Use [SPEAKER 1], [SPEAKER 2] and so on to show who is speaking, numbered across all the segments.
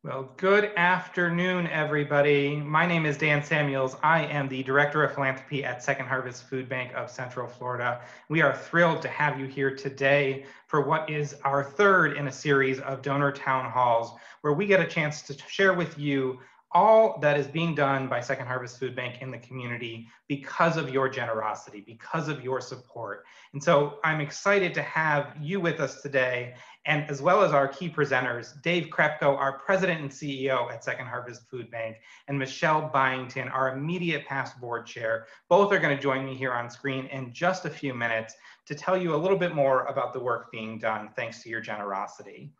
[SPEAKER 1] Well, good afternoon, everybody. My name is Dan Samuels. I am the Director of Philanthropy at Second Harvest Food Bank of Central Florida. We are thrilled to have you here today for what is our third in a series of donor town halls, where we get a chance to share with you all that is being done by Second Harvest Food Bank in the community because of your generosity, because of your support. And so I'm excited to have you with us today, and as well as our key presenters, Dave Krepko, our president and CEO at Second Harvest Food Bank, and Michelle Byington, our immediate past board chair. Both are going to join me here on screen in just a few minutes to tell you a little bit more about the work being done thanks to your generosity.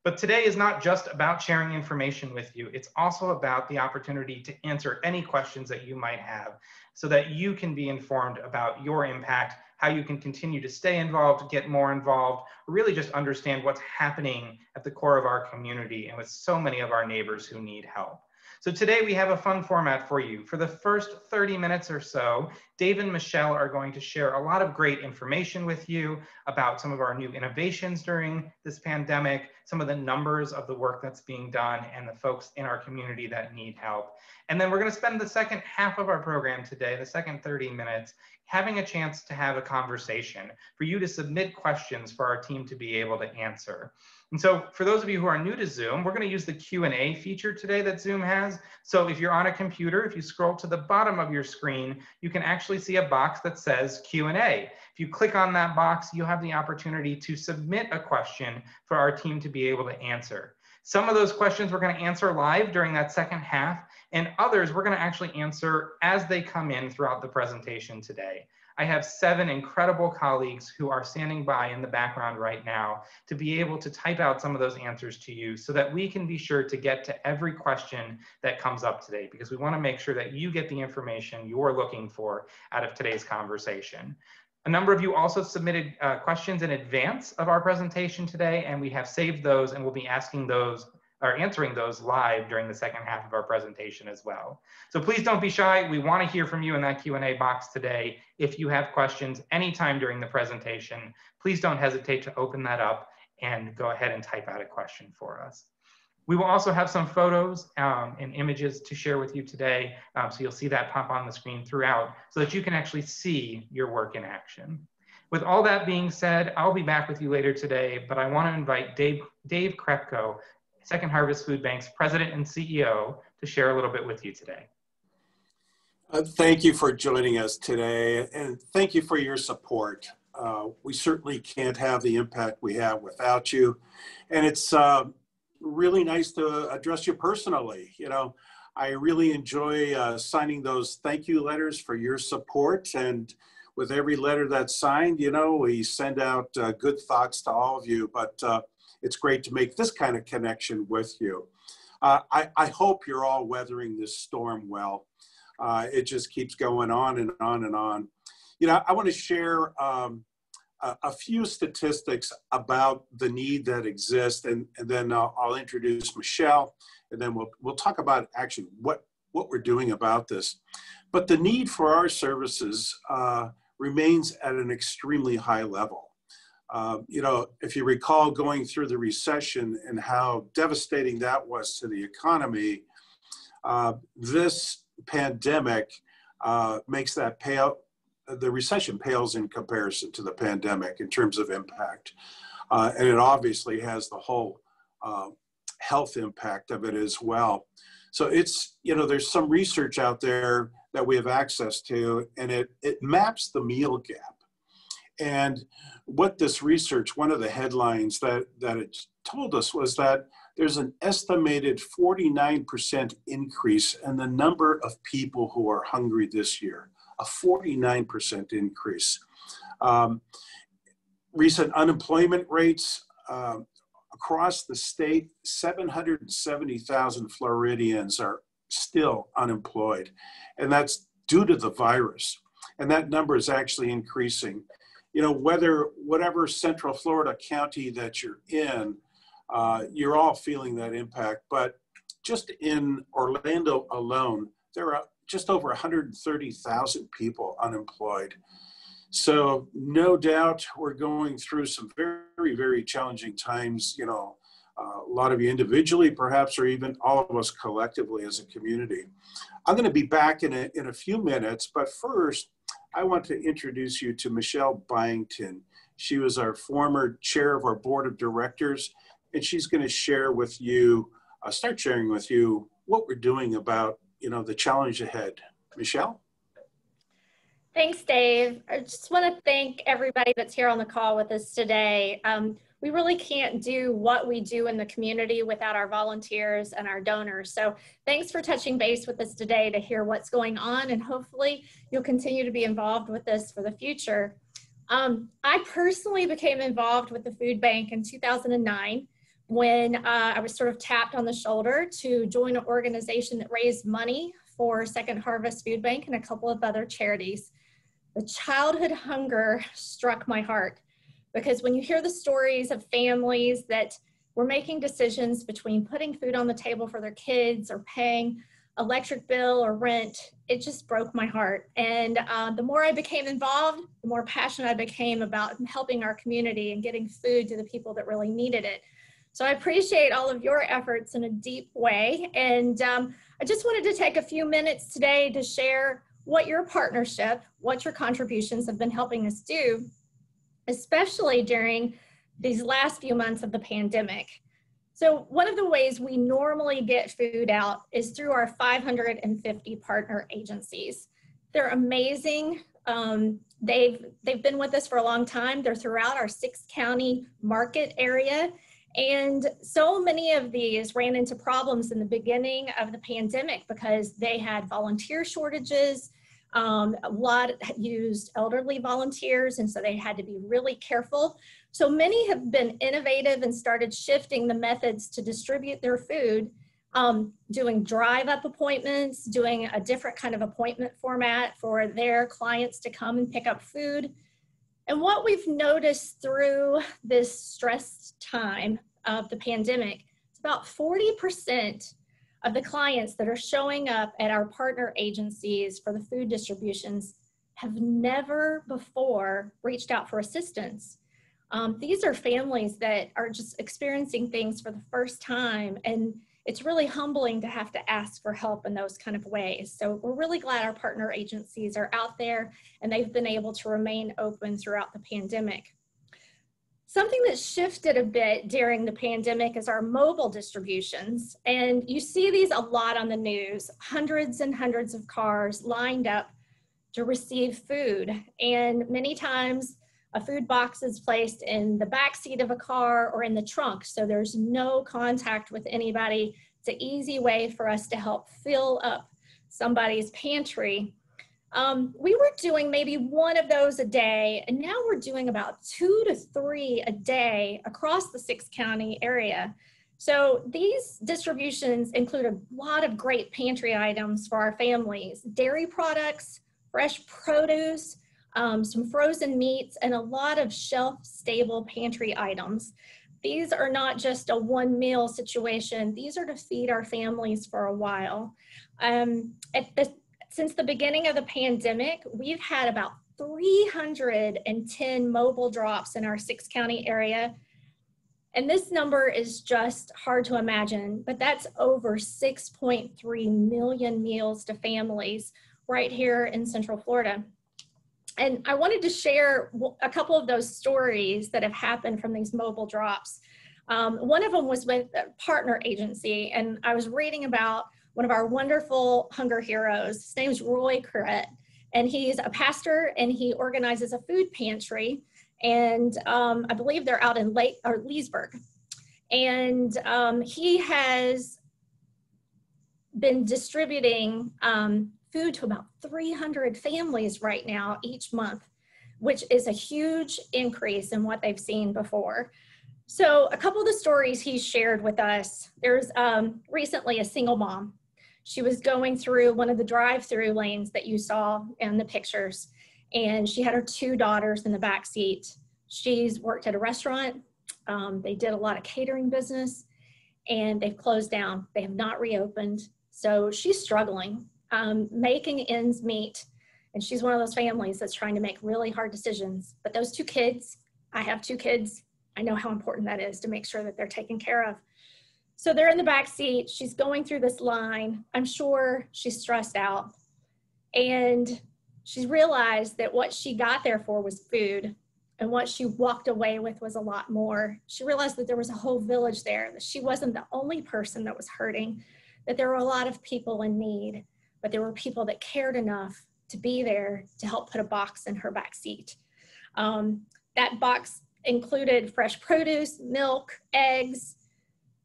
[SPEAKER 1] But today is not just about sharing information with you. It's also about the opportunity to answer any questions that you might have so that you can be informed about your impact, how you can continue to stay involved, get more involved, really just understand what's happening at the core of our community and with so many of our neighbors who need help. So today we have a fun format for you. For the first 30 minutes or so, Dave and Michelle are going to share a lot of great information with you about some of our new innovations during this pandemic, some of the numbers of the work that's being done, and the folks in our community that need help. And then we're going to spend the second half of our program today, the second 30 minutes, having a chance to have a conversation for you to submit questions for our team to be able to answer. And so for those of you who are new to Zoom, we're going to use the Q&A feature today that Zoom has. So if you're on a computer, if you scroll to the bottom of your screen, you can actually see a box that says Q&A. If you click on that box, you'll have the opportunity to submit a question for our team to be able to answer. Some of those questions we're going to answer live during that second half, and others we're going to actually answer as they come in throughout the presentation today. I have 7 incredible colleagues who are standing by in the background right now to be able to type out some of those answers to you so that we can be sure to get to every question that comes up today, because we want to make sure that you get the information you're looking for out of today's conversation. A number of you also submitted questions in advance of our presentation today, and we have saved those and we'll be asking those or answering those live during the second half of our presentation as well. So please don't be shy. We want to hear from you in that Q&A box today. If you have questions anytime during the presentation, please don't hesitate to open that up and go ahead and type out a question for us. We will also have some photos and images to share with you today. So you'll see that pop on the screen throughout so that you can actually see your work in action. With all that being said, I'll be back with you later today, but I want to invite Dave Krepko, Second Harvest Food Bank's president and CEO, to share a little bit with you today.
[SPEAKER 2] Thank you for joining us today, and thank you for your support. We certainly can't have the impact we have without you, and it's really nice to address you personally. You know, I really enjoy signing those thank you letters for your support, and with every letter that's signed, you know, we send out good thoughts to all of you, but it's great to make this kind of connection with you. I hope you're all weathering this storm well. It just keeps going on and on and on. You know, I want to share a few statistics about the need that exists, and then I'll introduce Michelle, and then we'll talk about actually what we're doing about this. But the need for our services remains at an extremely high level. You know, if you recall going through the recession and how devastating that was to the economy, this pandemic makes that the recession pales in comparison to the pandemic in terms of impact. And it obviously has the whole health impact of it as well. So it's, you know, there's some research out there that we have access to, and it maps the meal gap. And what this research, one of the headlines that it told us was that there's an estimated 49% increase in the number of people who are hungry this year, a 49% increase. Recent unemployment rates across the state, 770,000 Floridians are still unemployed, and that's due to the virus. And that number is actually increasing. You know, whatever Central Florida county that you're in, you're all feeling that impact. But just in Orlando alone, there are just over 130,000 people unemployed. So no doubt we're going through some very, very challenging times, you know, a lot of you individually, perhaps, or even all of us collectively as a community. I'm going to be back in a few minutes, but first, I want to introduce you to Michelle Byington. She was our former chair of our board of directors, and she's going to share with you, start sharing with you what we're doing about, the challenge ahead. Michelle?
[SPEAKER 3] Thanks, Dave. I just want to thank everybody that's here on the call with us today. We really can't do what we do in the community without our volunteers and our donors. So thanks for touching base with us today to hear what's going on, and hopefully you'll continue to be involved with us for the future. I personally became involved with the food bank in 2009 when I was sort of tapped on the shoulder to join an organization that raised money for Second Harvest Food Bank and a couple of other charities. The childhood hunger struck my heart, because when you hear the stories of families that were making decisions between putting food on the table for their kids or paying electric bill or rent, it just broke my heart. And the more I became involved, the more passionate I became about helping our community and getting food to the people that really needed it. So I appreciate all of your efforts in a deep way. And I just wanted to take a few minutes today to share what your partnership, what your contributions have been helping us do, especially during these last few months of the pandemic. So one of the ways we normally get food out is through our 550 partner agencies. They're amazing. They've been with us for a long time. They're throughout our 6-county market area. And so many of these ran into problems in the beginning of the pandemic because they had volunteer shortages. A lot used elderly volunteers, and so they had to be really careful. So many have been innovative and started shifting the methods to distribute their food, doing drive-up appointments, doing a different kind of appointment format for their clients to come and pick up food. And what we've noticed through this stressed time of the pandemic, it's about 40% of the clients that are showing up at our partner agencies for the food distributions have never before reached out for assistance. These are families that are just experiencing things for the first time, and it's really humbling to have to ask for help in those kind of ways. So we're really glad our partner agencies are out there and they've been able to remain open throughout the pandemic. Something that shifted a bit during the pandemic is our mobile distributions. And you see these a lot on the news, hundreds and hundreds of cars lined up to receive food. And many times a food box is placed in the back seat of a car or in the trunk. So there's no contact with anybody. It's an easy way for us to help fill up somebody's pantry. We were doing maybe one of those a day, and now we're doing about 2 to 3 a day across the 6-county area. So these distributions include a lot of great pantry items for our families: dairy products, fresh produce, some frozen meats, and a lot of shelf-stable pantry items. These are not just a one-meal situation. These are to feed our families for a while. Since the beginning of the pandemic, we've had about 310 mobile drops in our 6-county area. And this number is just hard to imagine, but that's over 6.3 million meals to families right here in Central Florida. And I wanted to share a couple of those stories that have happened from these mobile drops. One of them was with a partner agency, and I was reading about one of our wonderful hunger heroes. His name is Roy Corrett, and he's a pastor, and he organizes a food pantry. And I believe they're out in Leesburg. And he has been distributing food to about 300 families right now each month, which is a huge increase in what they've seen before. So a couple of the stories he shared with us, there's recently a single mom. She was going through one of the drive-through lanes that you saw in the pictures, and she had her 2 daughters in the back seat. She's worked at a restaurant. They did a lot of catering business, and they've closed down. They have not reopened. So she's struggling, making ends meet. And she's one of those families that's trying to make really hard decisions. But those 2 kids, I have 2 kids. I know how important that is to make sure that they're taken care of. So they're in the back seat. She's going through this line. I'm sure she's stressed out. And she realized that what she got there for was food. And what she walked away with was a lot more. She realized that there was a whole village there, that she wasn't the only person that was hurting, that there were a lot of people in need, but there were people that cared enough to be there to help put a box in her back seat. That box included fresh produce, milk, eggs.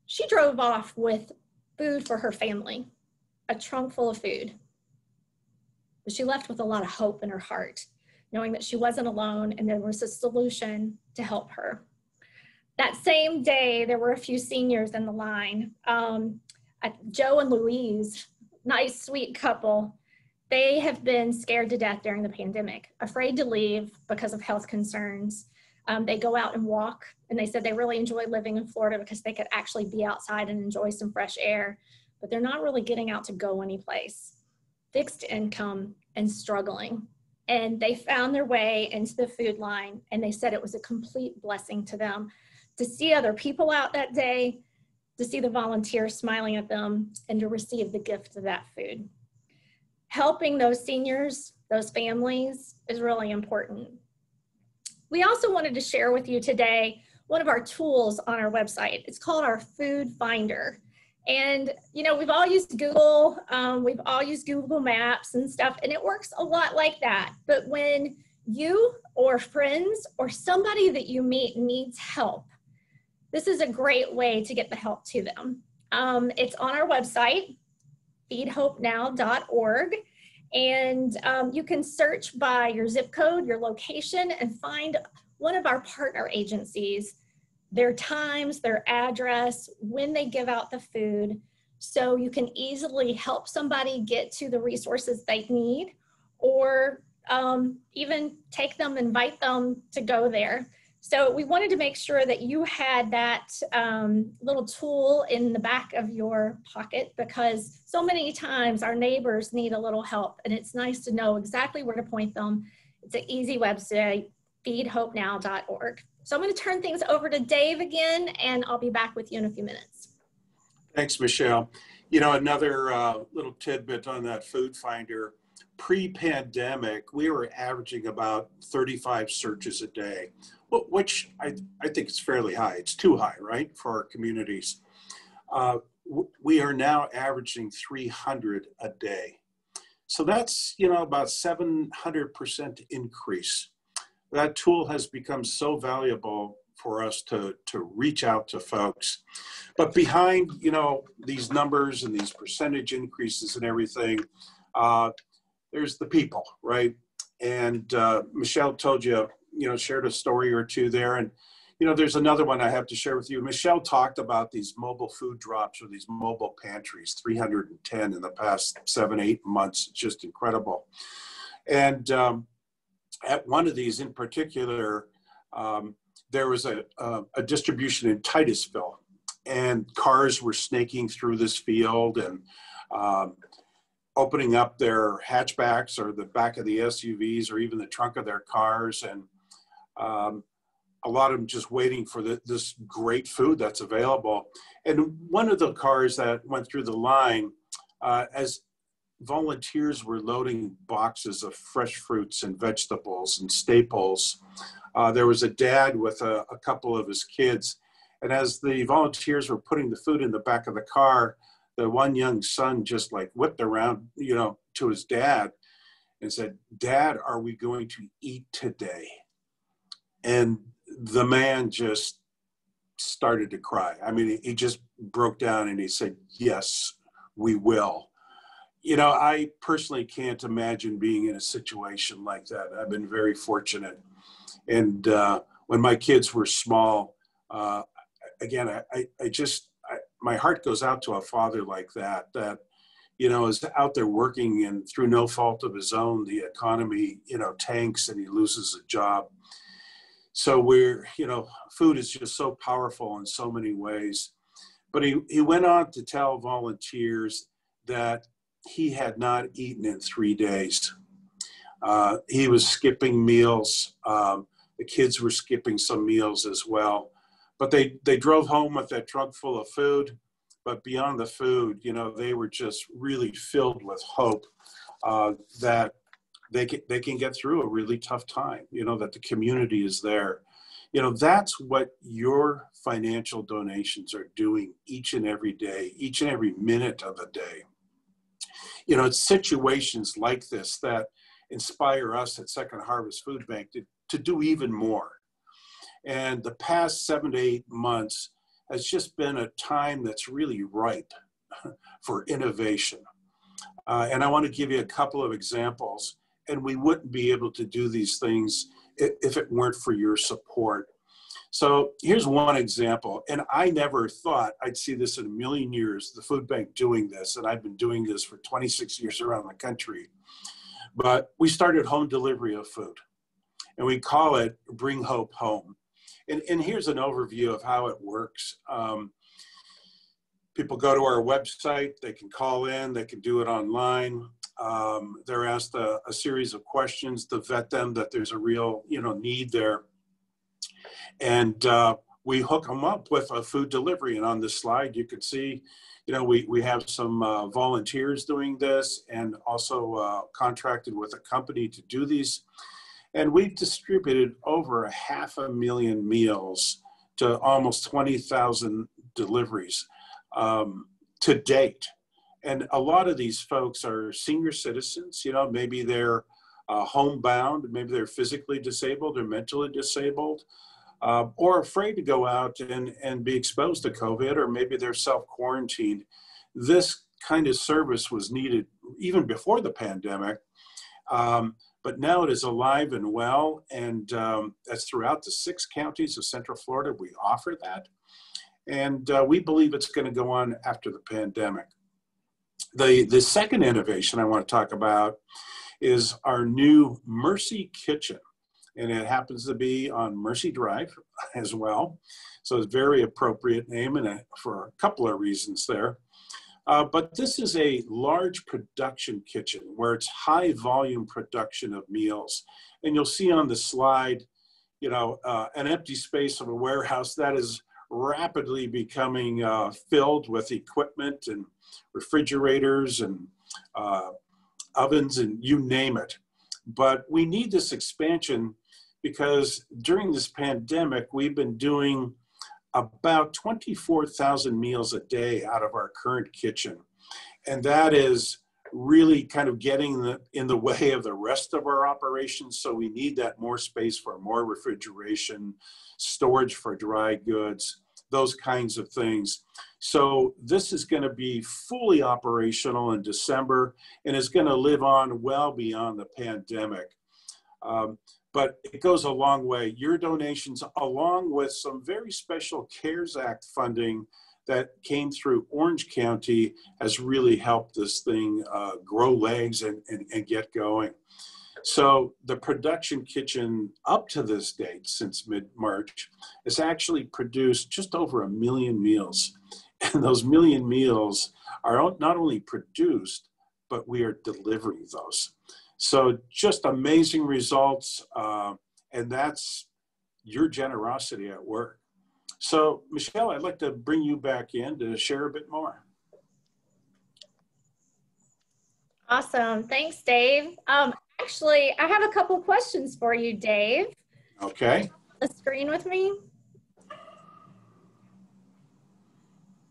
[SPEAKER 3] She drove off with food for her family, a trunk full of food. But she left with a lot of hope in her heart, knowing that she wasn't alone and there was a solution to help her. That same day, there were a few seniors in the line. Joe and Louise, nice, sweet couple. They have been scared to death during the pandemic, afraid to leave because of health concerns. They go out and walk, and they said they really enjoy living in Florida because they could actually be outside and enjoy some fresh air, but they're not really getting out to go anyplace. Fixed income and struggling. And they found their way into the food line, and they said it was a complete blessing to them to see other people out that day, to see the volunteers smiling at them, and to receive the gift of that food. Helping those seniors, those families, is really important. We also wanted to share with you today one of our tools on our website. It's called our Food Finder. And, you know, we've all used Google, we've all used Google Maps and stuff, and it works a lot like that. But when you or friends or somebody that you meet needs help, this is a great way to get the help to them. It's on our website, feedhopenow.org, and you can search by your zip code, your location, and find one of our partner agencies, their times, their address, when they give out the food, so you can easily help somebody get to the resources they need, or even take them, invite them to go there. So we wanted to make sure that you had that little tool in the back of your pocket, because so many times our neighbors need a little help, and it's nice to know exactly where to point them. It's an easy website, feedhopenow.org. So I'm going to turn things over to Dave again, and I'll be back with you in a few minutes.
[SPEAKER 2] Thanks, Michelle. You know, another little tidbit on that Food Finder. Pre-pandemic, we were averaging about 35 searches a day, which I think is fairly high. It's too high, right, for our communities. We are now averaging 300 a day. So that's, you know, about 700% increase. That tool has become so valuable for us to reach out to folks. But behind, you know, these numbers and these percentage increases and everything, there's the people, right? And Michelle told you, you know, shared a story or two there. And, you know, there's another one I have to share with you. Michelle talked about these mobile food drops or these mobile pantries, 310 in the past 7-8 months. It's just incredible. And at one of these in particular, there was a distribution in Titusville, and cars were snaking through this field and opening up their hatchbacks or the back of the SUVs or even the trunk of their cars, and a lot of them just waiting for this great food that's available. And one of the cars that went through the line, as volunteers were loading boxes of fresh fruits and vegetables and staples, there was a dad with a couple of his kids. And as the volunteers were putting the food in the back of the car, the one young son just like whipped around, you know, to his dad and said, "Dad, are we going to eat today?" And the man just started to cry. I mean, he just broke down and he said, "Yes, we will." You know, I personally can't imagine being in a situation like that. I've been very fortunate. And when my kids were small, again, my heart goes out to a father like that, you know, is out there working, and through no fault of his own, the economy, you know, tanks and he loses a job. So you know, food is just so powerful in so many ways. But he went on to tell volunteers that he had not eaten in 3 days. He was skipping meals. The kids were skipping some meals as well. But they drove home with that trunk full of food. but beyond the food, you know, they were just really filled with hope that they can get through a really tough time, you know, that the community is there. You know, that's what your financial donations are doing each and every day, each and every minute of the day. You know, it's situations like this that inspire us at Second Harvest Food Bank to do even more. And the past 7 to 8 months has just been a time that's really ripe for innovation. And I want to give you a couple of examples. And we wouldn't be able to do these things if it weren't for your support. So here's one example. And I never thought I'd see this in a million years, the food bank doing this. And I've been doing this for 26 years around the country. But we started home delivery of food. And we call it Bring Hope Home. And here's an overview of how it works. People go to our website, they can call in, they can do it online. They're asked a series of questions to vet them that there's a real, you know, need there. And we hook them up with a food delivery. And on this slide, you can see, you know, we have some volunteers doing this and also contracted with a company to do these. And we've distributed over 500,000 meals to almost 20,000 deliveries to date. And a lot of these folks are senior citizens, you know, maybe they're homebound, maybe they're physically disabled or mentally disabled, or afraid to go out and be exposed to COVID, or maybe they're self-quarantined. This kind of service was needed even before the pandemic, but now it is alive and well, and that's throughout the 6 counties of Central Florida. We offer that, and we believe it's going to go on after the pandemic. The second innovation I want to talk about is our new Mercy Kitchen, and it happens to be on Mercy Drive as well. So it's a very appropriate name and for a couple of reasons there. But this is a large production kitchen where it's high volume production of meals. And you'll see on the slide, you know, an empty space of a warehouse that is rapidly becoming filled with equipment and refrigerators and ovens and you name it. But we need this expansion because during this pandemic, we've been doing about 24,000 meals a day out of our current kitchen. And that is really kind of getting in the way of the rest of our operations. So we need that more space for more refrigeration, storage for dry goods, those kinds of things. So this is going to be fully operational in December and is going to live on well beyond the pandemic. But it goes a long way. Your donations, along with some very special CARES Act funding that came through Orange County, has really helped this thing grow legs and get going. So the production kitchen up to this date, since mid-March, has actually produced just over 1 million meals. And those 1 million meals are not only produced, but we are delivering those. So just amazing results, and that's your generosity at work. So Michelle, I'd like to bring you back in to share a bit more.
[SPEAKER 3] Awesome, thanks, Dave. Actually, I have a couple questions for you, Dave.
[SPEAKER 2] Okay.
[SPEAKER 3] The screen with me.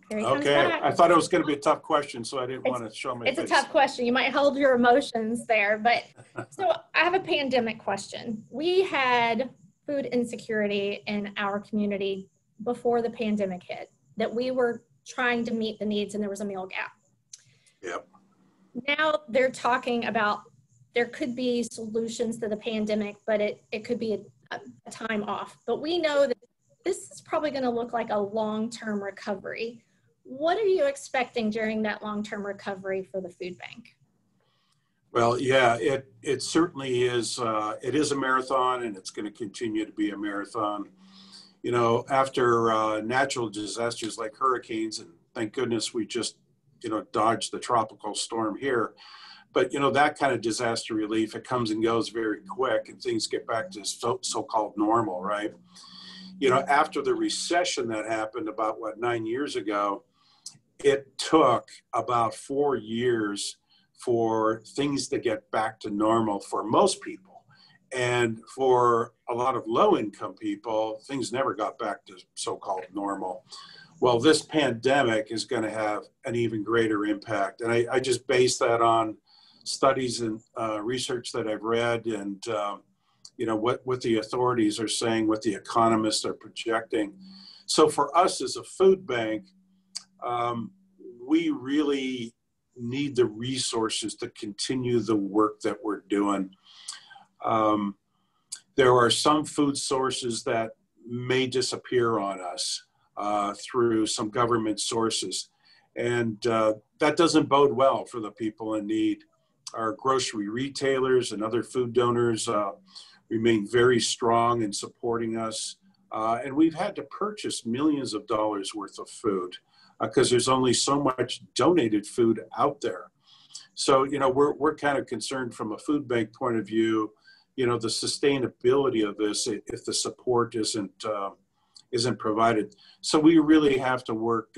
[SPEAKER 2] Okay, I thought it was going to be a tough question, so I didn't want to show my face.
[SPEAKER 3] It's a tough question. You might hold your emotions there, but so I have a pandemic question. We had food insecurity in our community before the pandemic hit, that we were trying to meet the needs and there was a meal gap.
[SPEAKER 2] Yep.
[SPEAKER 3] Now they're talking about there could be solutions to the pandemic, but it could be a time off. But we know that this is probably going to look like a long-term recovery. What are you expecting during that long-term recovery for the food bank?
[SPEAKER 2] Well, yeah, it certainly is. It is a marathon, and it's going to continue to be a marathon. You know, after natural disasters like hurricanes, and thank goodness we just, you know, dodged the tropical storm here. But, you know, that kind of disaster relief, it comes and goes very quick, and things get back to so-called normal, right? You know, after the recession that happened about, 9 years ago, it took about 4 years for things to get back to normal for most people. And for a lot of low-income people, things never got back to so-called normal. Well, this pandemic is going to have an even greater impact. And I just base that on studies and research that I've read, and what the authorities are saying, what the economists are projecting. So for us as a food bank, we really need the resources to continue the work that we're doing. There are some food sources that may disappear on us through some government sources. And that doesn't bode well for the people in need. Our grocery retailers and other food donors remain very strong in supporting us. And we've had to purchase millions of dollars worth of food because there's only so much donated food out there. So, we're kind of concerned from a food bank point of view, the sustainability of this if the support isn't provided. So we really have to work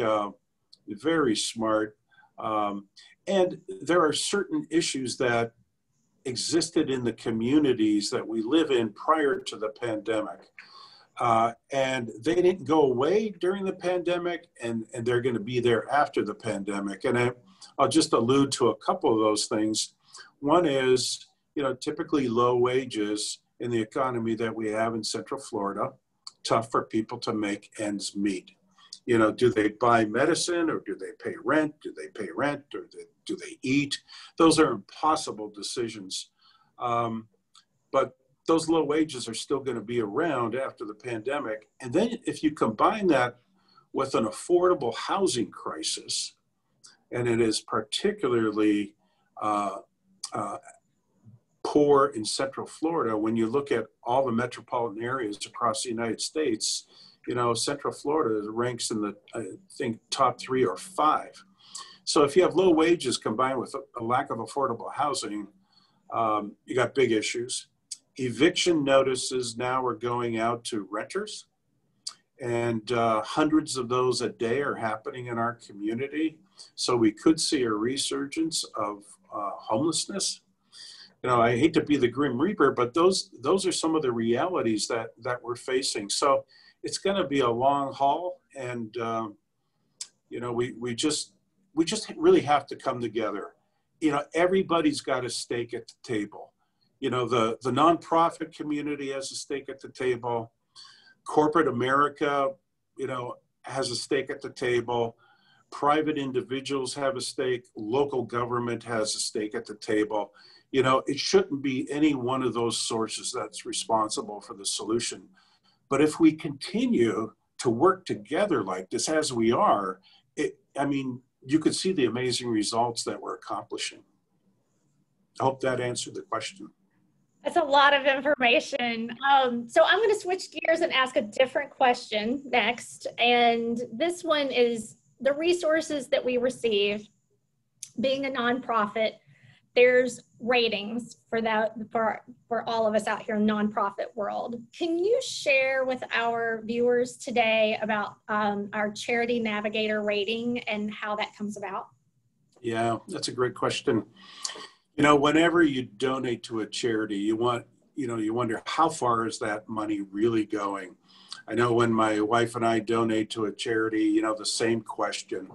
[SPEAKER 2] very smart. And there are certain issues that existed in the communities that we live in prior to the pandemic. And they didn't go away during the pandemic, and they're going to be there after the pandemic. And I'll just allude to a couple of those things. One is, typically low wages in the economy that we have in Central Florida, tough for people to make ends meet. Do they buy medicine, or do they pay rent? Do they pay rent, or do they eat? Those are impossible decisions. But those low wages are still going to be around after the pandemic. And then if you combine that with an affordable housing crisis, and it is particularly poor in Central Florida, when you look at all the metropolitan areas across the United States, Central Florida ranks in the, I think, top 3 or 5. So if you have low wages combined with a lack of affordable housing, you got big issues. Eviction notices now are going out to renters, and hundreds of those a day are happening in our community. So we could see a resurgence of homelessness. I hate to be the Grim Reaper, but those are some of the realities that we're facing. So it's going to be a long haul, and we just really have to come together. Everybody's got a stake at the table. The nonprofit community has a stake at the table. Corporate America, has a stake at the table. Private individuals have a stake. Local government has a stake at the table. It shouldn't be any one of those sources that's responsible for the solution. But if we continue to work together like this, as we are, you could see the amazing results that we're accomplishing. I hope that answered the question.
[SPEAKER 3] That's a lot of information. So I'm going to switch gears and ask a different question next. And this one is the resources that we receive. Being a nonprofit, there's ratings for that for all of us out here in the nonprofit world. Can you share with our viewers today about our Charity Navigator rating and how that comes about?
[SPEAKER 2] Yeah, that's a great question. Whenever you donate to a charity, you wonder how far is that money really going? I know when my wife and I donate to a charity, the same question.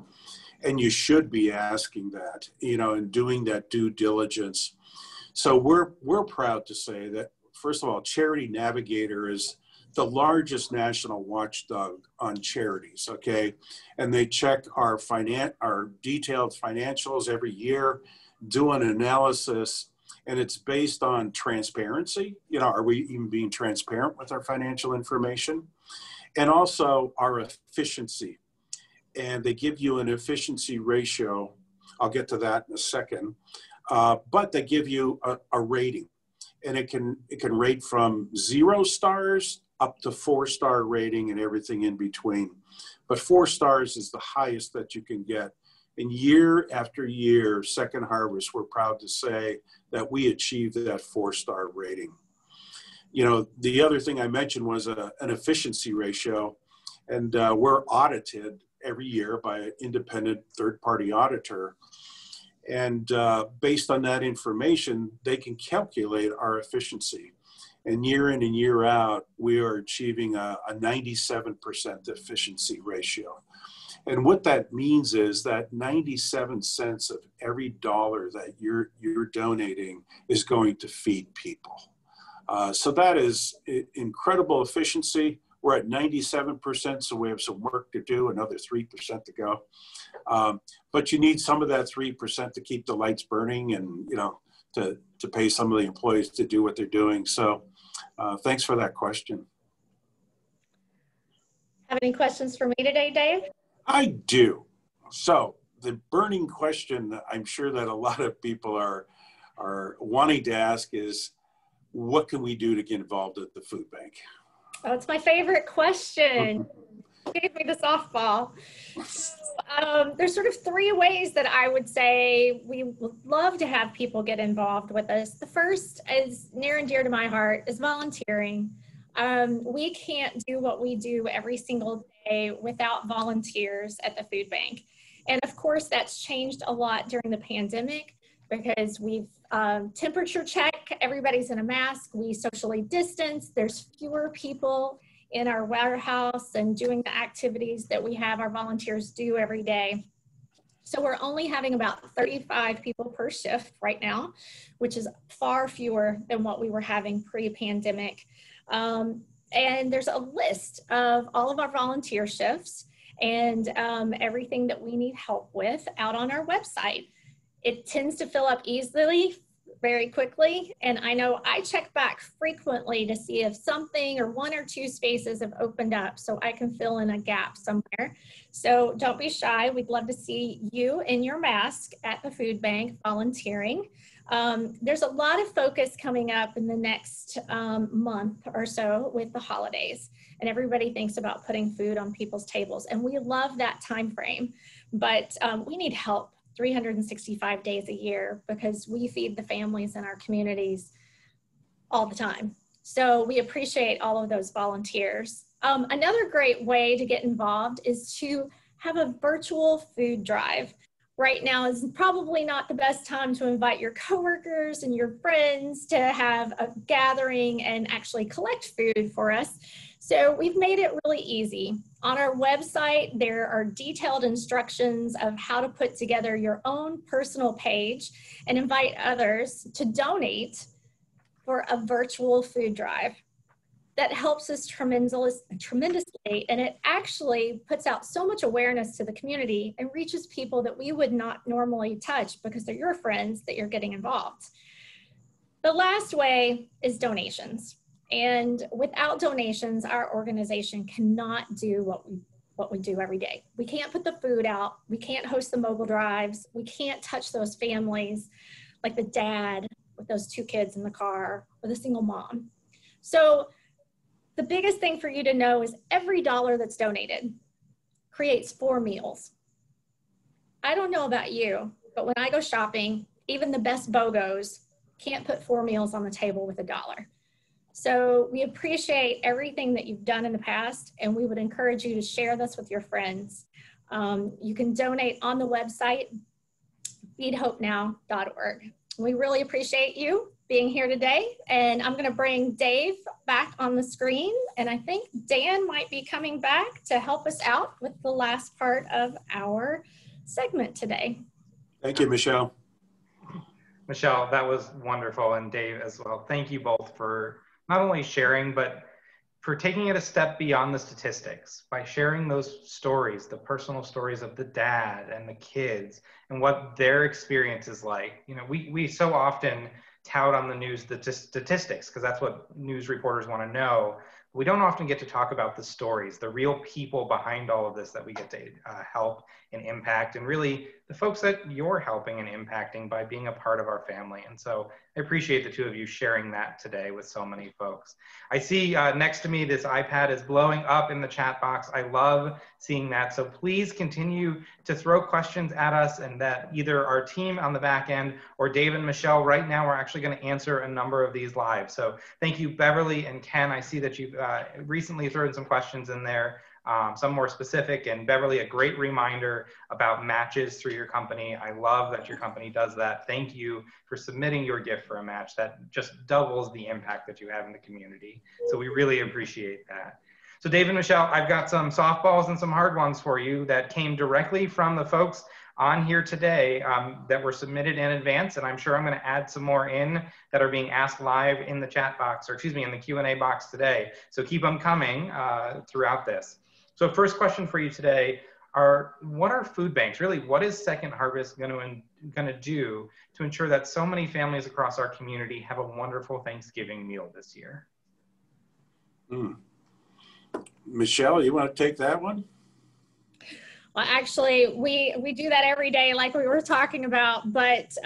[SPEAKER 2] And you should be asking that, and doing that due diligence. So we're proud to say that, first of all, Charity Navigator is the largest national watchdog on charities, okay? And they check our detailed financials every year, do an analysis, and it's based on transparency. Are we even being transparent with our financial information? And also our efficiency. And they give you an efficiency ratio. I'll get to that in a second. But they give you a rating, and it can rate from 0 stars up to 4-star rating and everything in between. But 4 stars is the highest that you can get. And year after year, Second Harvest, we're proud to say that we achieved that 4-star rating. The other thing I mentioned was an efficiency ratio, and we're audited every year by an independent third-party auditor. And based on that information, they can calculate our efficiency. And year in and year out, we are achieving a 97% efficiency ratio. And what that means is that 97 cents of every dollar that you're donating is going to feed people. So that is incredible efficiency. We're at 97%, so we have some work to do, another 3% to go. But you need some of that 3% to keep the lights burning and, you know, to pay some of the employees to do what they're doing. So thanks for that question.
[SPEAKER 3] Have any questions for me today, Dave?
[SPEAKER 2] I do. So the burning question I'm sure that a lot of people are wanting to ask is, what can we do to get involved at the food bank?
[SPEAKER 3] Oh, it's my favorite question. Give me the softball. There's sort of three ways that I would say we would love to have people get involved with us. The first is near and dear to my heart is volunteering. We can't do what we do every single day without volunteers at the food bank. And of course, that's changed a lot during the pandemic because we've temperature check, everybody's in a mask, we socially distance, there's fewer people in our warehouse and doing the activities that we have our volunteers do every day. So we're only having about 35 people per shift right now, which is far fewer than what we were having pre-pandemic. And there's a list of all of our volunteer shifts and everything that we need help with out on our website. It tends to fill up easily, very quickly. And I know I check back frequently to see if something or one or two spaces have opened up so I can fill in a gap somewhere. So don't be shy. We'd love to see you in your mask at the food bank volunteering. There's a lot of focus coming up in the next month or so with the holidays, and everybody thinks about putting food on people's tables, and we love that time frame, but we need help 365 days a year because we feed the families in our communities all the time. So we appreciate all of those volunteers. Another great way to get involved is to have a virtual food drive. Right now is probably not the best time to invite your coworkers and your friends to have a gathering and actually collect food for us. So we've made it really easy. On our website, there are detailed instructions of how to put together your own personal page and invite others to donate for a virtual food drive. That helps us tremendously, and it actually puts out so much awareness to the community and reaches people that we would not normally touch because they're your friends that you're getting involved. The last way is donations. And without donations, our organization cannot do what we do every day. We can't put the food out. We can't host the mobile drives. We can't touch those families like the dad with those two kids in the car or the single mom. So the biggest thing for you to know is every dollar that's donated creates 4 meals. I don't know about you, but when I go shopping, even the best BOGOs can't put 4 meals on the table with $1. So we appreciate everything that you've done in the past, and we would encourage you to share this with your friends. You can donate on the website, feedhopenow.org. We really appreciate you being here today, and I'm going to bring Dave back on the screen, and I think Dan might be coming back to help us out with the last part of our segment today.
[SPEAKER 2] Thank you, Michelle.
[SPEAKER 1] Michelle, that was wonderful, and Dave as well. Thank you both for not only sharing, but for taking it a step beyond the statistics by sharing those stories, the personal stories of the dad and the kids and what their experience is like. You know, we so often tout on the news the statistics because that's what news reporters want to know. We don't often get to talk about the stories, the real people behind all of this that we get to help and impact, and really the folks that you're helping and impacting by being a part of our family. And so I appreciate the two of you sharing that today with so many folks. I see next to me, this iPad is blowing up in the chat box. I love seeing that. So please continue to throw questions at us, and that either our team on the back end or Dave and Michelle right now are actually going to answer a number of these live. So thank you, Beverly and Ken. I see that you've recently thrown some questions in there some more specific, and Beverly, a great reminder about matches through your company. I love that your company does that. Thank you for submitting your gift for a match. That just doubles the impact that you have in the community. So we really appreciate that. So Dave and Michelle, I've got some softballs and some hard ones for you that came directly from the folks on here today that were submitted in advance, and I'm sure I'm going to add some more in that are being asked live in the chat box, or excuse me, in the Q&A box today. So keep them coming throughout this. So first question for you today are, what are food banks? Really, what is Second Harvest going to do to ensure that so many families across our community have a wonderful Thanksgiving meal this year?
[SPEAKER 2] Michelle, you want to take that one?
[SPEAKER 3] Well, actually, we do that every day like we were talking about, but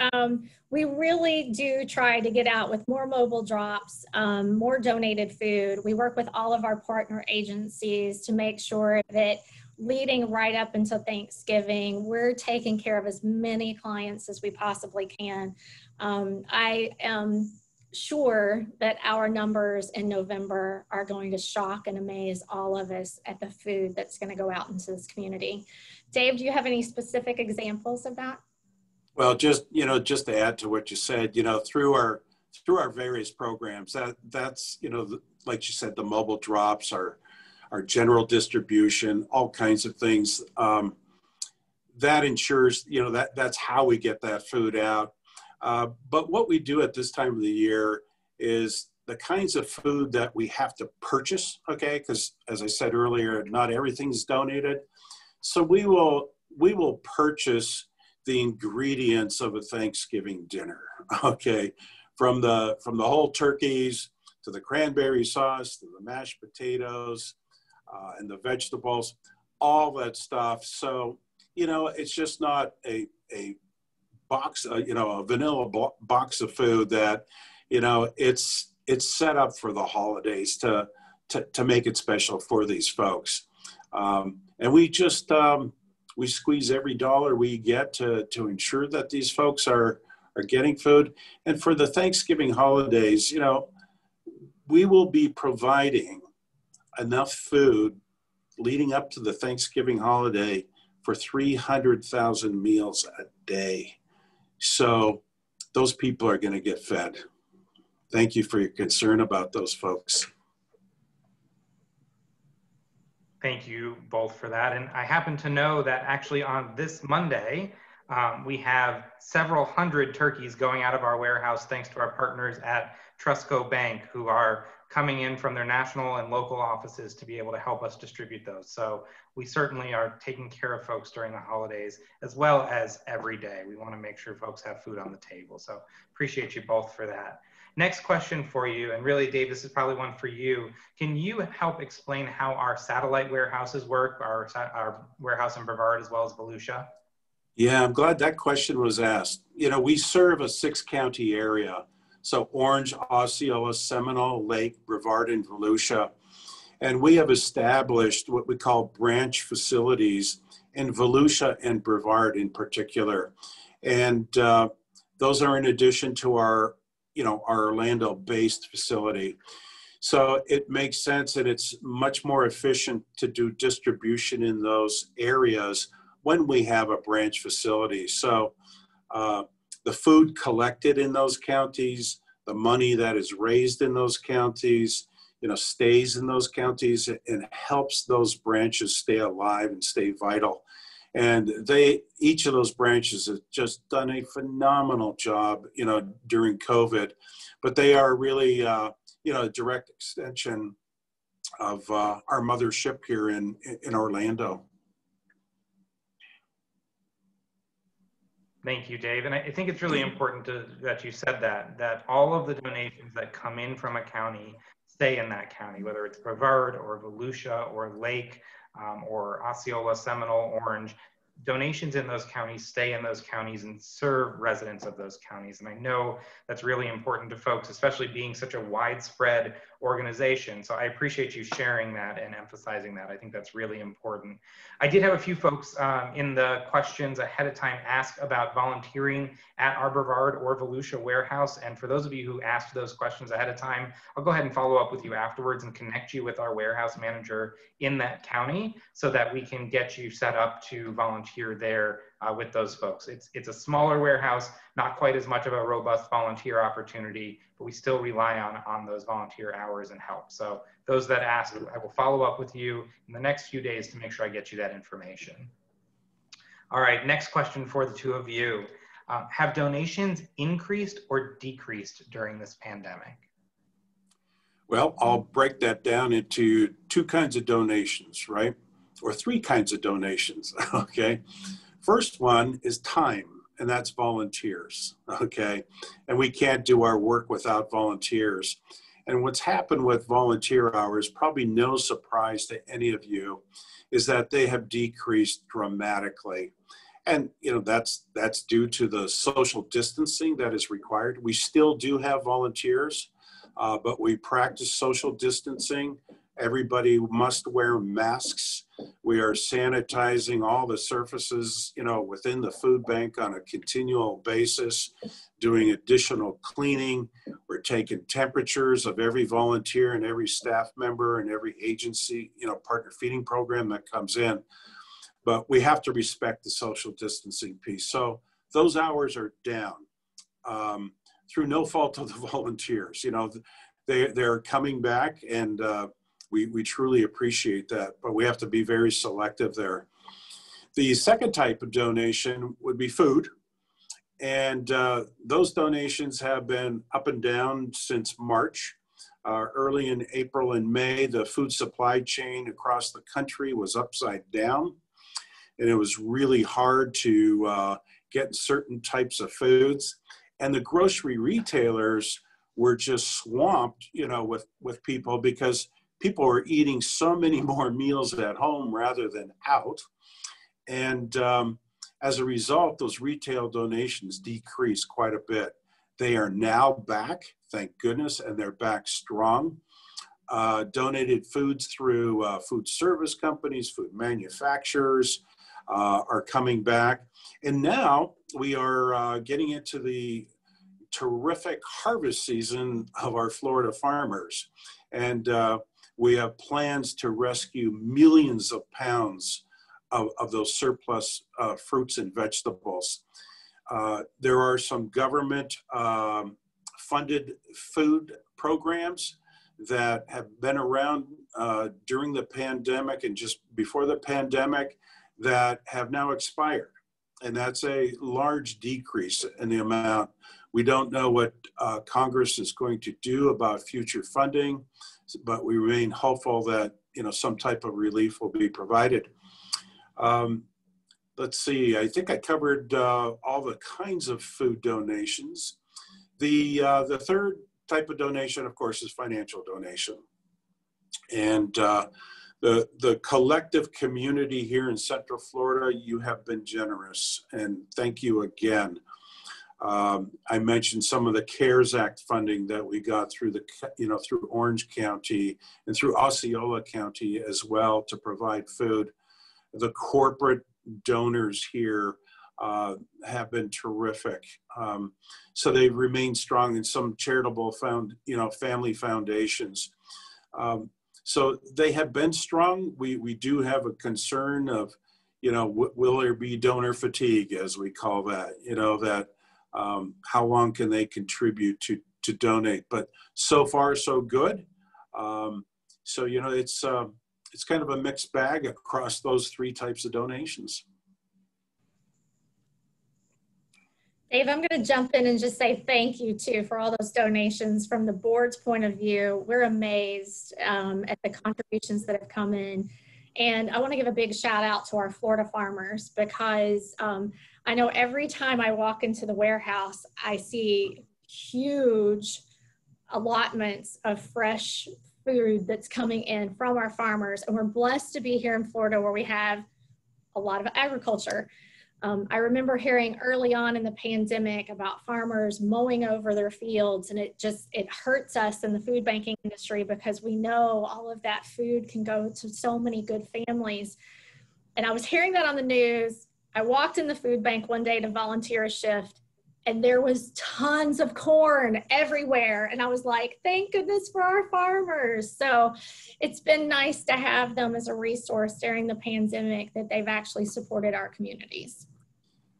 [SPEAKER 3] we really do try to get out with more mobile drops, more donated food. We work with all of our partner agencies to make sure that leading right up until Thanksgiving, we're taking care of as many clients as we possibly can. I am sure that our numbers in November are going to shock and amaze all of us at the food that's going to go out into this community. Dave, do you have any specific examples of that?
[SPEAKER 2] Well, just to add to what you said, through our various programs, that's like you said, the mobile drops, our general distribution, all kinds of things. That ensures that's how we get that food out. But what we do at this time of the year is the kinds of food that we have to purchase, okay? Because as I said earlier, not everything's donated. So we will purchase the ingredients of a Thanksgiving dinner, okay? From the whole turkeys to the cranberry sauce to the mashed potatoes and the vegetables, all that stuff. So, it's just not a box, a vanilla box of food that, it's set up for the holidays to make it special for these folks. And we just, we squeeze every dollar we get to ensure that these folks are getting food. And for the Thanksgiving holidays, we will be providing enough food leading up to the Thanksgiving holiday for 300,000 meals a day. So those people are going to get fed. Thank you for your concern about those folks.
[SPEAKER 1] Thank you both for that. And I happen to know that actually on this Monday, we have several hundred turkeys going out of our warehouse thanks to our partners at Trustco Bank, who are coming in from their national and local offices to be able to help us distribute those. So we certainly are taking care of folks during the holidays as well as every day. We want to make sure folks have food on the table. So appreciate you both for that. Next question for you, and really, Dave, this is probably one for you. Can you help explain how our satellite warehouses work, our warehouse in Brevard as well as Volusia?
[SPEAKER 2] Yeah, I'm glad that question was asked. We serve a 6-county area. So Orange, Osceola, Seminole, Lake, Brevard, and Volusia. And we have established what we call branch facilities in Volusia and Brevard in particular. And those are in addition to our Orlando-based facility. So it makes sense, and it's much more efficient to do distribution in those areas when we have a branch facility. So the food collected in those counties, the money that is raised in those counties, stays in those counties and helps those branches stay alive and stay vital. And each of those branches have just done a phenomenal job, during COVID, but they are really, a direct extension of our mothership here in Orlando.
[SPEAKER 1] Thank you, Dave. And I think it's really important that you said that all of the donations that come in from a county stay in that county, whether it's Brevard or Volusia or Lake or Osceola, Seminole, Orange. donations in those counties stay in those counties and serve residents of those counties. And I know that's really important to folks, especially being such a widespread organization. So I appreciate you sharing that and emphasizing that. I think that's really important. I did have a few folks in the questions ahead of time ask about volunteering at our Brevard or Volusia warehouse. And for those of you who asked those questions ahead of time, I'll go ahead and follow up with you afterwards and connect you with our warehouse manager in that county so that we can get you set up to volunteer there with those folks. It's a smaller warehouse, not quite as much of a robust volunteer opportunity, but we still rely on those volunteer hours and help. So those that ask, I will follow up with you in the next few days to make sure I get you that information. All right, next question for the two of you. Have donations increased or decreased during this pandemic?
[SPEAKER 2] Well, I'll break that down into two kinds of donations, right? Or three kinds of donations, okay? First one is time, and that's volunteers, okay? And we can't do our work without volunteers. And what's happened with volunteer hours, probably no surprise to any of you, is that they have decreased dramatically. And you know that's due to the social distancing that is required. We still do have volunteers, but we practice social distancing. Everybody must wear masks. We are sanitizing all the surfaces, you know, within the food bank on a continual basis, doing additional cleaning. We're taking temperatures of every volunteer and every staff member and every agency, you know, partner feeding program that comes in. But we have to respect the social distancing piece. So those hours are down through no fault of the volunteers. You know, they're coming back, and we truly appreciate that, but we have to be very selective there. The second type of donation would be food. And those donations have been up and down since March. Early in April and May, the food supply chain across the country was upside down. And it was really hard to get certain types of foods. And the grocery retailers were just swamped, you know, with people, because people were eating so many more meals at home rather than out. And as a result, those retail donations decreased quite a bit. They are now back, thank goodness, and they're back strong. Donated foods through food service companies, food manufacturers are coming back. And now we are getting into the terrific harvest season of our Florida farmers. And we have plans to rescue millions of pounds of those surplus fruits and vegetables. There are some government funded food programs that have been around during the pandemic and just before the pandemic that have now expired. And that's a large decrease in the amount. We don't know what Congress is going to do about future funding, but we remain hopeful that, you know, some type of relief will be provided. Let's see, I think I covered all the kinds of food donations. The third type of donation, of course, is financial donation. And the collective community here in Central Florida, you have been generous, and thank you again. I mentioned some of the CARES Act funding that we got through through Orange County and through Osceola County as well to provide food. The corporate donors here have been terrific. So they've remained strong in some charitable family foundations. So they have been strong. We do have a concern of, you know, will there be donor fatigue, as we call that, you know, that how long can they contribute to donate? But so far, so good. So, you know, it's kind of a mixed bag across those three types of donations.
[SPEAKER 3] Dave, I'm going to jump in and just say thank you too for all those donations. From the board's point of view, we're amazed at the contributions that have come in. And I want to give a big shout out to our Florida farmers, because I know every time I walk into the warehouse, I see huge allotments of fresh food that's coming in from our farmers. And we're blessed to be here in Florida, where we have a lot of agriculture. I remember hearing early on in the pandemic about farmers mowing over their fields, and it hurts us in the food banking industry because we know all of that food can go to so many good families. And I was hearing that on the news. I walked in the food bank one day to volunteer a shift, and there was tons of corn everywhere. And I was like, thank goodness for our farmers. So it's been nice to have them as a resource during the pandemic, that they've actually supported our communities.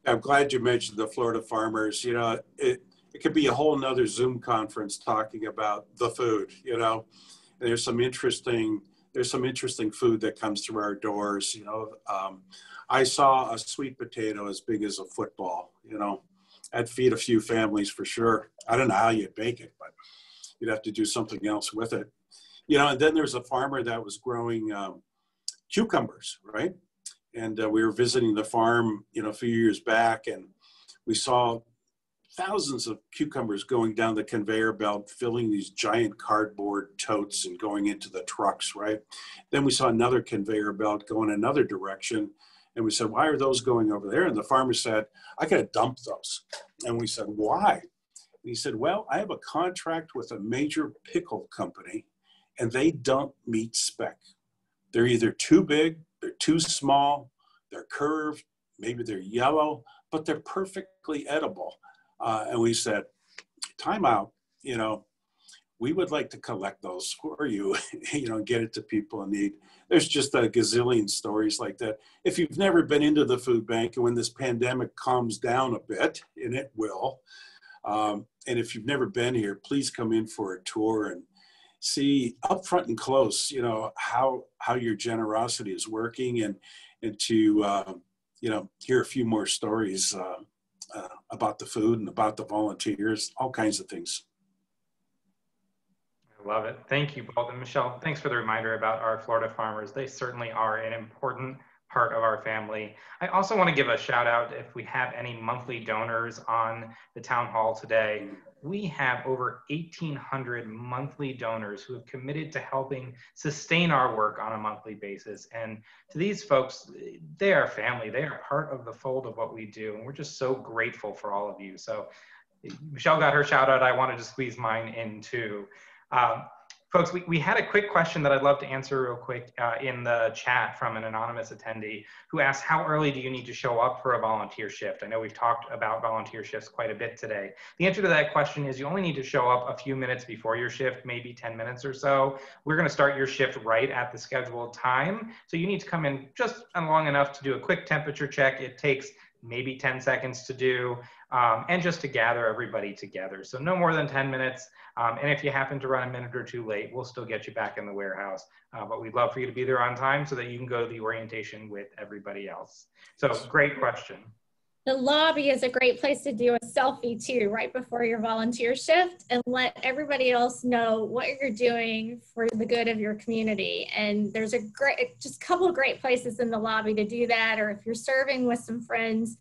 [SPEAKER 2] I'm glad you mentioned the Florida farmers. You know, it could be a whole nother Zoom conference talking about the food, you know. And there's some interesting food that comes through our doors, you know. I saw a sweet potato as big as a football, you know. I'd feed a few families for sure. I don't know how you'd bake it, but you'd have to do something else with it. You know, and then there's a farmer that was growing cucumbers, right? And we were visiting the farm, you know, a few years back, and we saw thousands of cucumbers going down the conveyor belt, filling these giant cardboard totes and going into the trucks, right? Then we saw another conveyor belt going another direction. And we said, why are those going over there? And the farmer said, I got to dump those. And we said, why? And he said, well, I have a contract with a major pickle company, and they don't meet spec. They're either too big, they're too small, they're curved, maybe they're yellow, but they're perfectly edible. And we said, time out, you know, we would like to collect those for you, you know, get it to people in need. There's just a gazillion stories like that. If you've never been into the food bank, and when this pandemic calms down a bit, and it will, and if you've never been here, please come in for a tour and see up front and close, you know, how your generosity is working, and to, you know, hear a few more stories about the food and about the volunteers, all kinds of things.
[SPEAKER 1] I love it. Thank you both. And Michelle, thanks for the reminder about our Florida farmers. They certainly are an important part of our family. I also want to give a shout out if we have any monthly donors on the town hall today. We have over 1,800 monthly donors who have committed to helping sustain our work on a monthly basis. And to these folks, they are family. They are part of the fold of what we do. And we're just so grateful for all of you. So Michelle got her shout out. I wanted to squeeze mine in too. Folks, we had a quick question that I'd love to answer real quick in the chat from an anonymous attendee who asked, how early do you need to show up for a volunteer shift? I know we've talked about volunteer shifts quite a bit today. The answer to that question is you only need to show up a few minutes before your shift, maybe 10 minutes or so. We're going to start your shift right at the scheduled time. So you need to come in just long enough to do a quick temperature check. It takes maybe 10 seconds to do, and just to gather everybody together. So no more than 10 minutes. And if you happen to run a minute or two late, we'll still get you back in the warehouse. But we'd love for you to be there on time so that you can go to the orientation with everybody else. So great question.
[SPEAKER 3] The lobby is a great place to do a selfie too, right before your volunteer shift, and let everybody else know what you're doing for the good of your community. And there's just a couple of great places in the lobby to do that. Or if you're serving with some friends,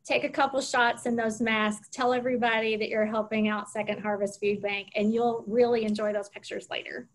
[SPEAKER 3] take a couple shots in those masks, tell everybody that you're helping out Second Harvest Food Bank, and you'll really enjoy those pictures later.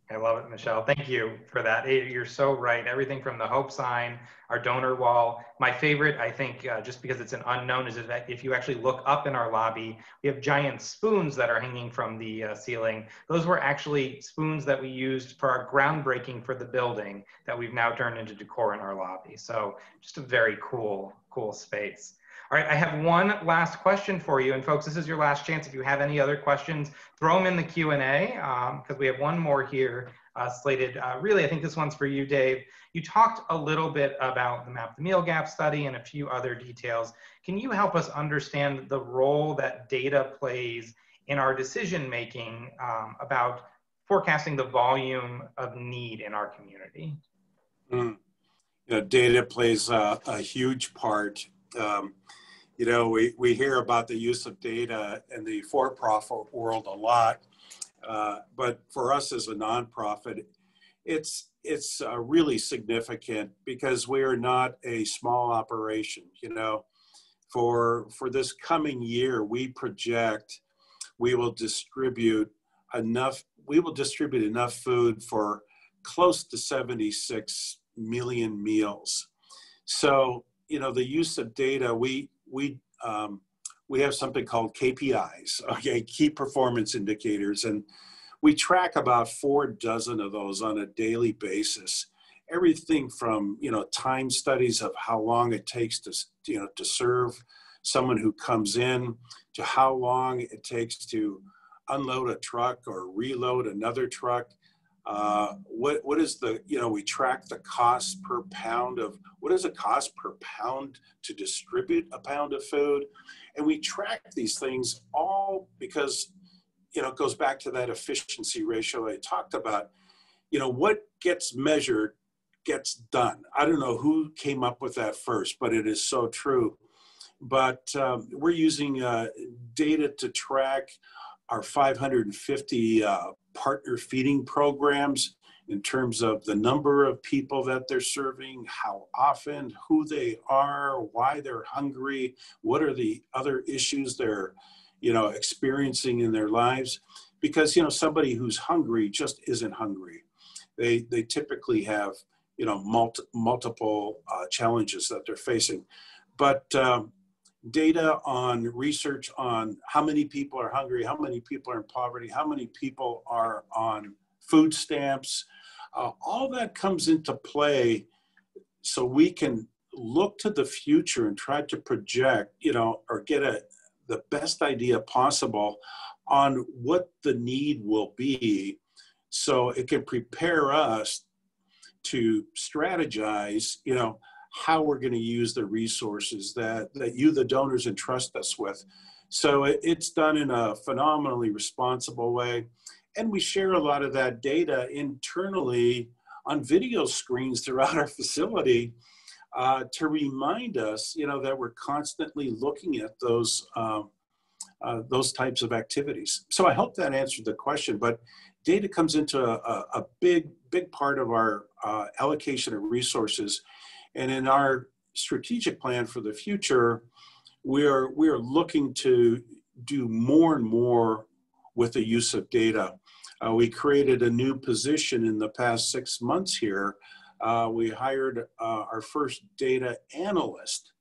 [SPEAKER 1] I love it, Michelle. Thank you for that. You're so right. Everything from the hope sign, our donor wall. My favorite, I think, just because it's an unknown, is that if you actually look up in our lobby, we have giant spoons that are hanging from the ceiling. Those were actually spoons that we used for our groundbreaking for the building that we've now turned into decor in our lobby. So just a very cool space. All right, I have one last question for you. And folks, this is your last chance. If you have any other questions, throw them in the Q&A because we have one more here slated. Really, I think this one's for you, Dave. You talked a little bit about the Map the Meal Gap study and a few other details. Can you help us understand the role that data plays in our decision-making about forecasting the volume of need in our community?
[SPEAKER 2] You know, data plays a huge part. You know, we hear about the use of data in the for-profit world a lot, but for us as a nonprofit, it's really significant because we are not a small operation. You know, for this coming year, we project we will distribute enough food for close to 76 million meals. So, the use of data, we have something called KPIs, okay, key performance indicators, and we track about 4 dozen of those on a daily basis. Everything from, time studies of how long it takes to, to serve someone who comes in, to how long it takes to unload a truck or reload another truck. What is the, we track the cost per pound of, what is it cost per pound to distribute a pound of food? And we track these things all because, it goes back to that efficiency ratio I talked about. What gets measured gets done. I don't know who came up with that first, but it is so true. But we're using data to track our 550 partner feeding programs in terms of the number of people that they're serving, how often, who they are, why they're hungry, what are the other issues they're, experiencing in their lives. Because, somebody who's hungry just isn't hungry. They typically have, multiple challenges that they're facing. But data on research on how many people are hungry, how many people are in poverty, how many people are on food stamps, all that comes into play so we can look to the future and try to project, or get the best idea possible on what the need will be, so it can prepare us to strategize, how we're going to use the resources that you, the donors, entrust us with. So it's done in a phenomenally responsible way. And we share a lot of that data internally on video screens throughout our facility to remind us, that we're constantly looking at those types of activities. So I hope that answered the question, but data comes into a big part of our allocation of resources. And in our strategic plan for the future, we are looking to do more and more with the use of data. We created a new position in the past 6 months here. We hired our first data analyst.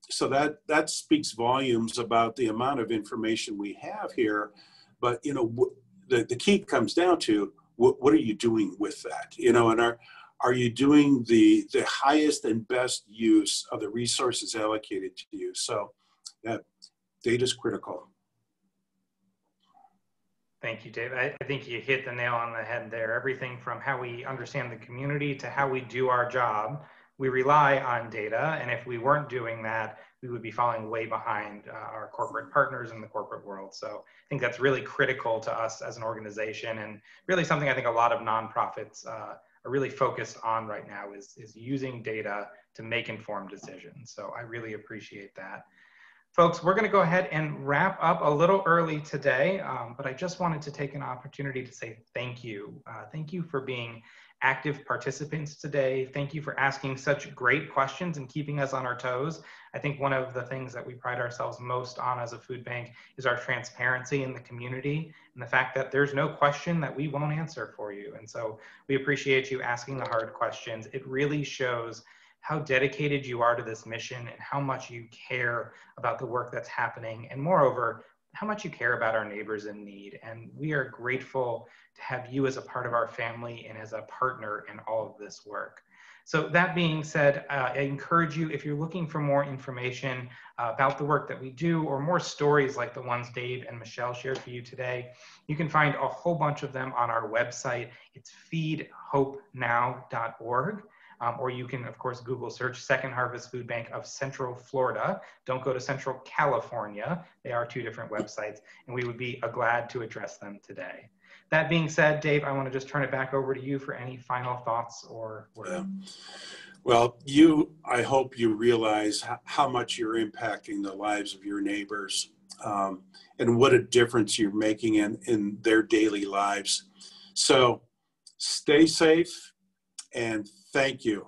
[SPEAKER 2] So that speaks volumes about the amount of information we have here. But, the key comes down to what are you doing with that? And are you doing the highest and best use of the resources allocated to you? So data is critical.
[SPEAKER 1] Thank you, Dave. I think you hit the nail on the head there. Everything from how we understand the community to how we do our job, we rely on data. And if we weren't doing that, we would be falling way behind our corporate partners in the corporate world. So I think that's really critical to us as an organization, and really something I think a lot of nonprofits are really focused on right now is using data to make informed decisions. So I really appreciate that. Folks, we're going to go ahead and wrap up a little early today, but I just wanted to take an opportunity to say thank you. Thank you for being active participants today. Thank you for asking such great questions and keeping us on our toes. I think one of the things that we pride ourselves most on as a food bank is our transparency in the community and the fact that there's no question that we won't answer for you. And so we appreciate you asking the hard questions. It really shows how dedicated you are to this mission and how much you care about the work that's happening, and moreover, how much you care about our neighbors in need. And we are grateful to have you as a part of our family and as a partner in all of this work. So that being said, I encourage you, if you're looking for more information about the work that we do, or more stories like the ones Dave and Michelle shared for you today, you can find a whole bunch of them on our website. It's feedhopenow.org. Or you can, of course, Google search Second Harvest Food Bank of Central Florida. Don't go to Central California. They are 2 different websites, and we would be glad to address them today. That being said, Dave, I want to just turn it back over to you for any final thoughts or words.
[SPEAKER 2] Yeah. Well, I hope you realize how much you're impacting the lives of your neighbors, and what a difference you're making in their daily lives. So stay safe, and thank you.